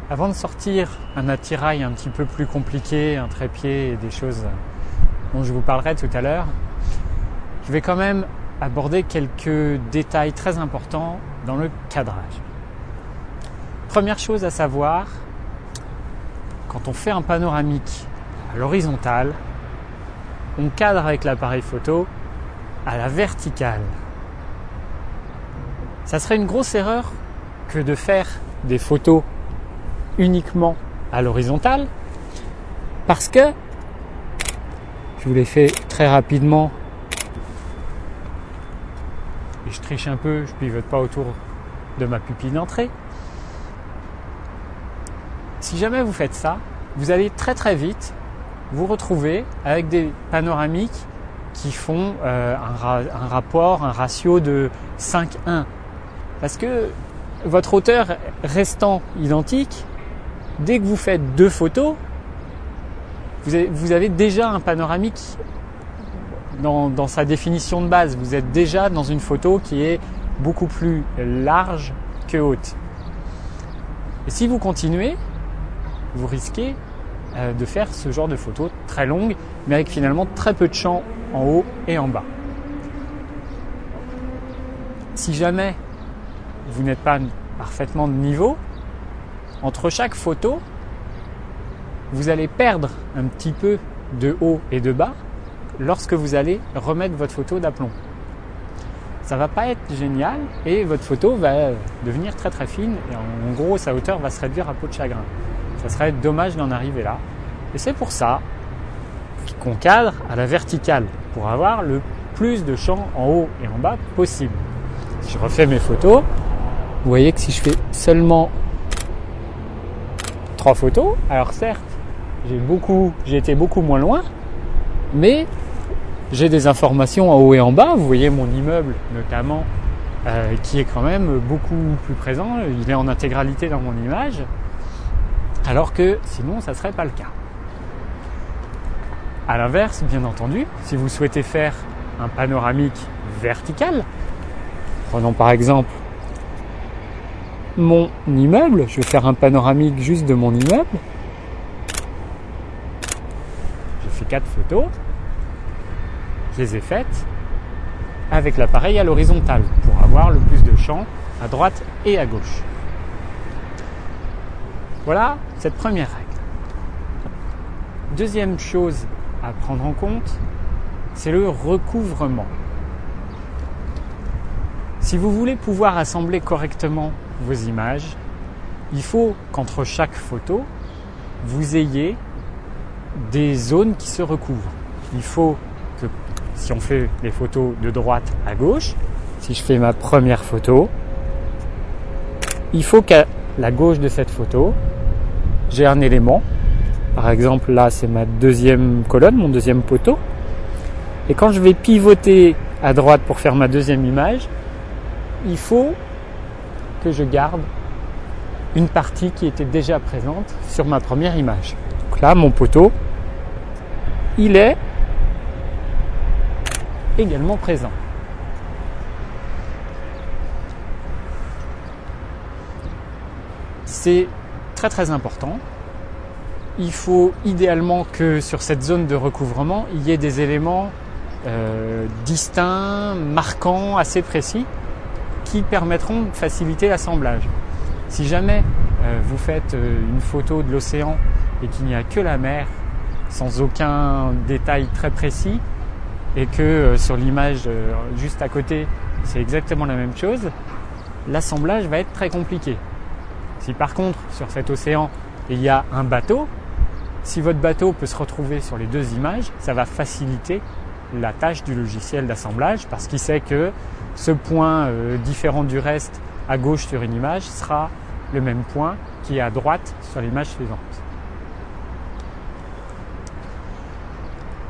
Avant de sortir un attirail un petit peu plus compliqué, un trépied et des choses dont je vous parlerai tout à l'heure, je vais quand même aborder quelques détails très importants dans le cadrage. Première chose à savoir, quand on fait un panoramique à l'horizontale, on cadre avec l'appareil photo à la verticale. Ça serait une grosse erreur que de faire des photos uniquement à l'horizontale parce que, je vous l'ai fait très rapidement et je triche un peu, je pivote pas autour de ma pupille d'entrée. Si jamais vous faites ça, vous allez très très vite vous retrouver avec des panoramiques qui font un rapport, un ratio de 5:1 parce que votre hauteur restant identique, dès que vous faites 2 photos, vous avez déjà un panoramique dans sa définition de base. Vous êtes déjà dans une photo qui est beaucoup plus large que haute. Et si vous continuez, vous risquez de faire ce genre de photos très longues, mais avec finalement très peu de champ en haut et en bas. Si jamais vous n'êtes pas parfaitement de niveau, entre chaque photo, vous allez perdre un petit peu de haut et de bas lorsque vous allez remettre votre photo d'aplomb. Ça va pas être génial et votre photo va devenir très très fine et en gros sa hauteur va se réduire à peau de chagrin. Ça serait dommage d'en arriver là. Et c'est pour ça qu'on cadre à la verticale pour avoir le plus de champ en haut et en bas possible. Si je refais mes photos, vous voyez que si je fais seulement 3 photos, alors certes, j'ai été beaucoup moins loin, mais j'ai des informations en haut et en bas. Vous voyez mon immeuble notamment qui est quand même beaucoup plus présent. Il est en intégralité dans mon image, alors que sinon ça ne serait pas le cas. A l'inverse, bien entendu, si vous souhaitez faire un panoramique vertical, prenons par exemple mon immeuble, je vais faire un panoramique juste de mon immeuble. J'ai fait 4 photos, je les ai faites avec l'appareil à l'horizontale pour avoir le plus de champ à droite et à gauche. Voilà cette première règle. Deuxième chose à prendre en compte, c'est le recouvrement. Si vous voulez pouvoir assembler correctement vos images, il faut qu'entre chaque photo, vous ayez des zones qui se recouvrent. Il faut que, si on fait les photos de droite à gauche, si je fais ma première photo, il faut qu'à la gauche de cette photo, j'ai un élément. Par exemple, là, c'est ma deuxième colonne, mon deuxième poteau. Et quand je vais pivoter à droite pour faire ma deuxième image, il faut que je garde une partie qui était déjà présente sur ma première image. Donc là, mon poteau, il est également présent. C'est très très important. Il faut idéalement que sur cette zone de recouvrement, il y ait des éléments distincts, marquants, assez précis, qui permettront de faciliter l'assemblage. Si jamais vous faites une photo de l'océan et qu'il n'y a que la mer, sans aucun détail très précis, et que sur l'image juste à côté, c'est exactement la même chose, l'assemblage va être très compliqué. Si par contre, sur cet océan, il y a un bateau, si votre bateau peut se retrouver sur les 2 images, ça va faciliter la tâche du logiciel d'assemblage parce qu'il sait que ce point différent du reste à gauche sur une image sera le même point qui est à droite sur l'image suivante.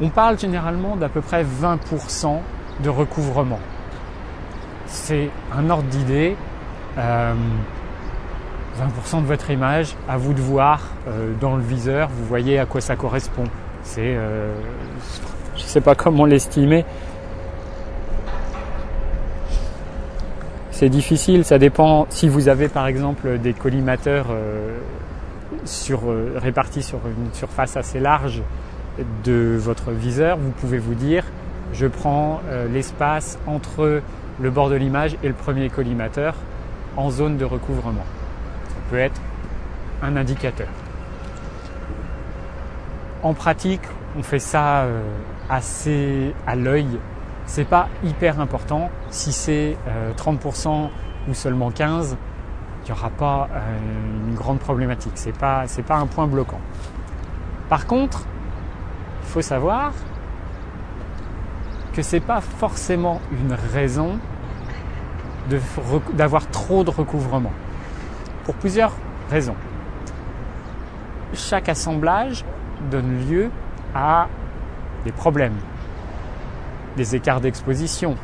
On parle généralement d'à peu près 20% de recouvrement. C'est un ordre d'idée. 20% de votre image, à vous de voir dans le viseur, vous voyez à quoi ça correspond. Je ne sais pas comment l'estimer. C'est difficile, ça dépend. Si vous avez par exemple des collimateurs répartis sur une surface assez large de votre viseur, vous pouvez vous dire je prends l'espace entre le bord de l'image et le premier collimateur en zone de recouvrement. Ça peut être un indicateur. En pratique, on fait ça assez à l'œil. C'est pas hyper important. Si c'est 30% ou seulement 15%, il n'y aura pas une grande problématique. C'est pas un point bloquant. Par contre, il faut savoir que c'est pas forcément une raison d'avoir trop de recouvrement. Pour plusieurs raisons. Chaque assemblage donne lieu à des problèmes, des écarts d'exposition,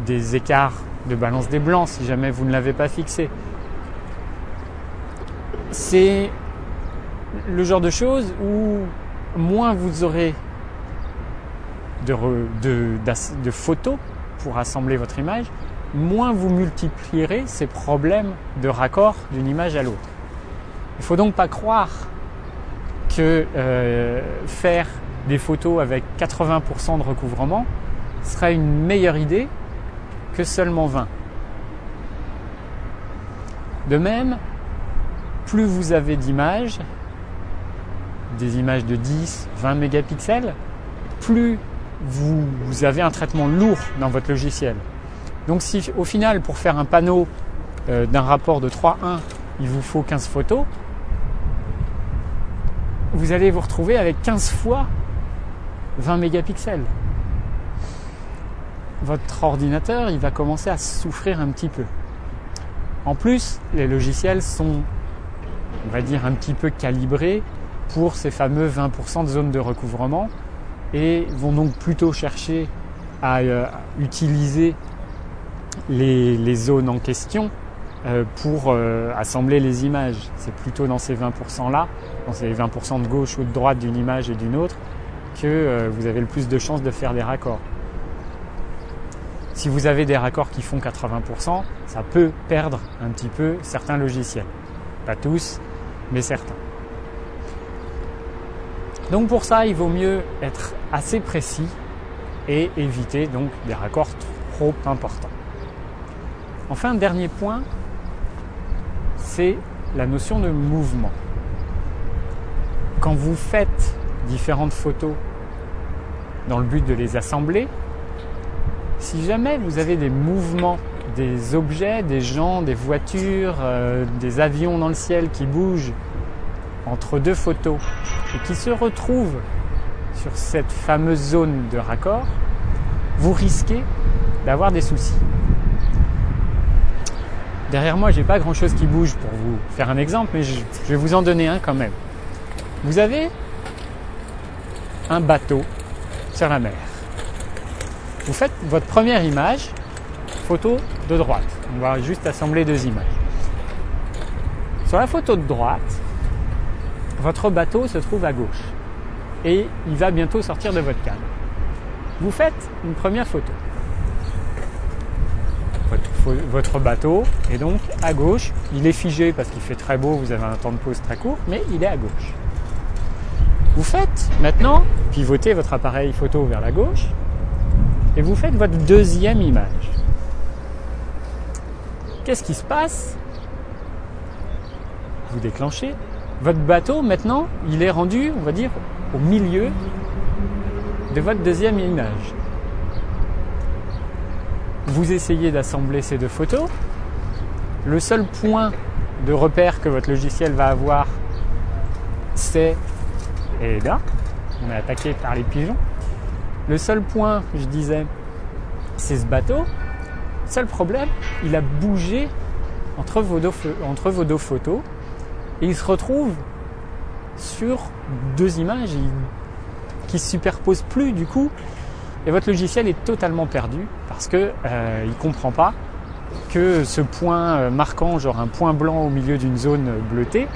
des écarts de balance des blancs si jamais vous ne l'avez pas fixé. C'est le genre de choses où moins vous aurez de photos pour assembler votre image, moins vous multiplierez ces problèmes de raccord d'une image à l'autre. Il ne faut donc pas croire que faire des photos avec 80% de recouvrement sera une meilleure idée que seulement 20. De même, plus vous avez d'images, des images de 10, 20 mégapixels, plus vous avez un traitement lourd dans votre logiciel. Donc si au final, pour faire un panneau d'un rapport de 3:1, il vous faut 15 photos, vous allez vous retrouver avec 15 fois 20 mégapixels. Votre ordinateur, il va commencer à souffrir un petit peu. En plus, les logiciels sont, on va dire, un petit peu calibrés pour ces fameux 20% de zone de recouvrement et vont donc plutôt chercher à utiliser les zones en question pour assembler les images. C'est plutôt dans ces 20%-là, dans ces 20% de gauche ou de droite d'une image et d'une autre, que vous avez le plus de chances de faire des raccords. Si vous avez des raccords qui font 80%, ça peut perdre un petit peu certains logiciels. Pas tous, mais certains. Donc pour ça, il vaut mieux être assez précis et éviter donc des raccords trop importants. Enfin, dernier point, c'est la notion de mouvement. Quand vous faites différentes photos dans le but de les assembler, si jamais vous avez des mouvements, des objets, des gens, des voitures, des avions dans le ciel qui bougent entre deux photos et qui se retrouvent sur cette fameuse zone de raccord, vous risquez d'avoir des soucis. Derrière moi, j'ai pas grand chose qui bouge pour vous faire un exemple, mais je vais vous en donner un quand même. Vous avez un bateau sur la mer. Vous faites votre première image, photo de droite. On va juste assembler deux images. Sur la photo de droite, votre bateau se trouve à gauche et il va bientôt sortir de votre cadre. Vous faites une première photo. Votre bateau est donc à gauche. Il est figé parce qu'il fait très beau, vous avez un temps de pause très court, mais il est à gauche. Vous faites maintenant pivoter votre appareil photo vers la gauche et vous faites votre deuxième image. Qu'est-ce qui se passe? Vous déclenchez. Votre bateau, maintenant, il est rendu, on va dire, au milieu de votre deuxième image. Vous essayez d'assembler ces deux photos. Le seul point de repère que votre logiciel va avoir, c'est, et là, on est attaqué par les pigeons. Le seul point, je disais, c'est ce bateau. Seul problème, il a bougé entre vos deux photos et il se retrouve sur deux images qui ne se superposent plus du coup. Et votre logiciel est totalement perdu parce que il ne comprend pas que ce point marquant, genre un point blanc au milieu d'une zone bleutée,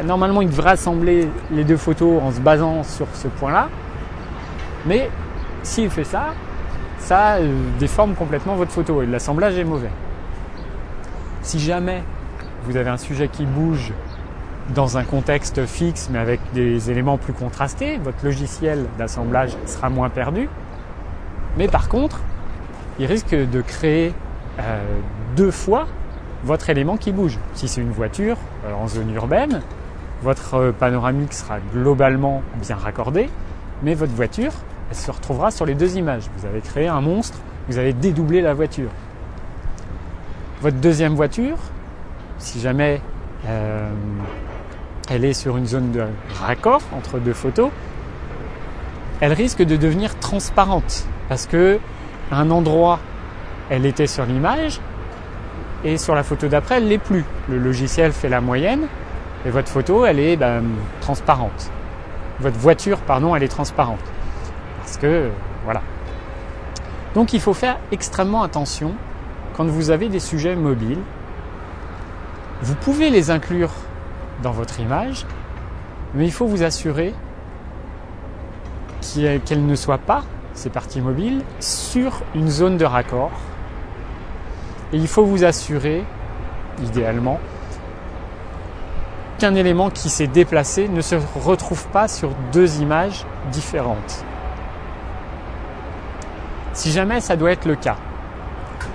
normalement il devrait assembler les deux photos en se basant sur ce point-là. Mais s'il fait ça, ça déforme complètement votre photo et l'assemblage est mauvais. Si jamais vous avez un sujet qui bouge dans un contexte fixe mais avec des éléments plus contrastés, votre logiciel d'assemblage sera moins perdu. Mais par contre, il risque de créer 2 fois votre élément qui bouge. Si c'est une voiture en zone urbaine, votre panoramique sera globalement bien raccordé, mais votre voiture, elle se retrouvera sur les 2 images. Vous avez créé un monstre, vous avez dédoublé la voiture. Votre deuxième voiture, si jamais elle est sur une zone de raccord entre 2 photos, elle risque de devenir transparente parce que à un endroit, elle était sur l'image et sur la photo d'après, elle ne l'est plus. Le logiciel fait la moyenne et votre photo, elle est transparente. Votre voiture, elle est transparente. Parce que, voilà. Donc il faut faire extrêmement attention quand vous avez des sujets mobiles. Vous pouvez les inclure dans votre image, mais il faut vous assurer qu'elles ne soient pas, ces parties mobiles, sur une zone de raccord. Et il faut vous assurer, idéalement, qu'un élément qui s'est déplacé ne se retrouve pas sur 2 images différentes. Si jamais ça doit être le cas,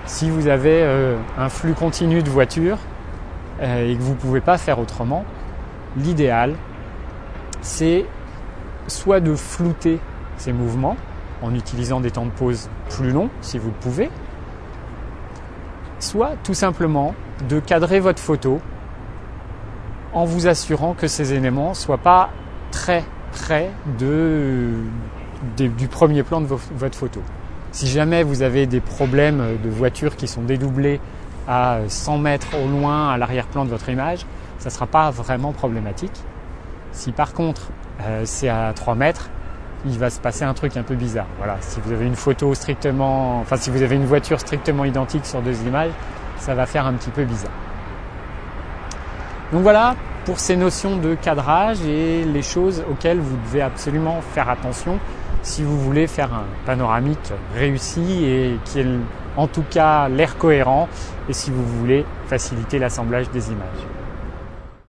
si vous avez un flux continu de voitures et que vous ne pouvez pas faire autrement, l'idéal, c'est soit de flouter ces mouvements en utilisant des temps de pause plus longs, si vous le pouvez, soit tout simplement de cadrer votre photo en vous assurant que ces éléments ne soient pas très près du premier plan de votre photo. Si jamais vous avez des problèmes de voitures qui sont dédoublées à 100 mètres au loin à l'arrière-plan de votre image, ça ne sera pas vraiment problématique. Si par contre c'est à 3 mètres, il va se passer un truc un peu bizarre. Voilà, si vous avez si vous avez une voiture strictement identique sur 2 images, ça va faire un petit peu bizarre. Donc voilà pour ces notions de cadrage et les choses auxquelles vous devez absolument faire attention si vous voulez faire un panoramique réussi et qui ait en tout cas l'air cohérent et si vous voulez faciliter l'assemblage des images.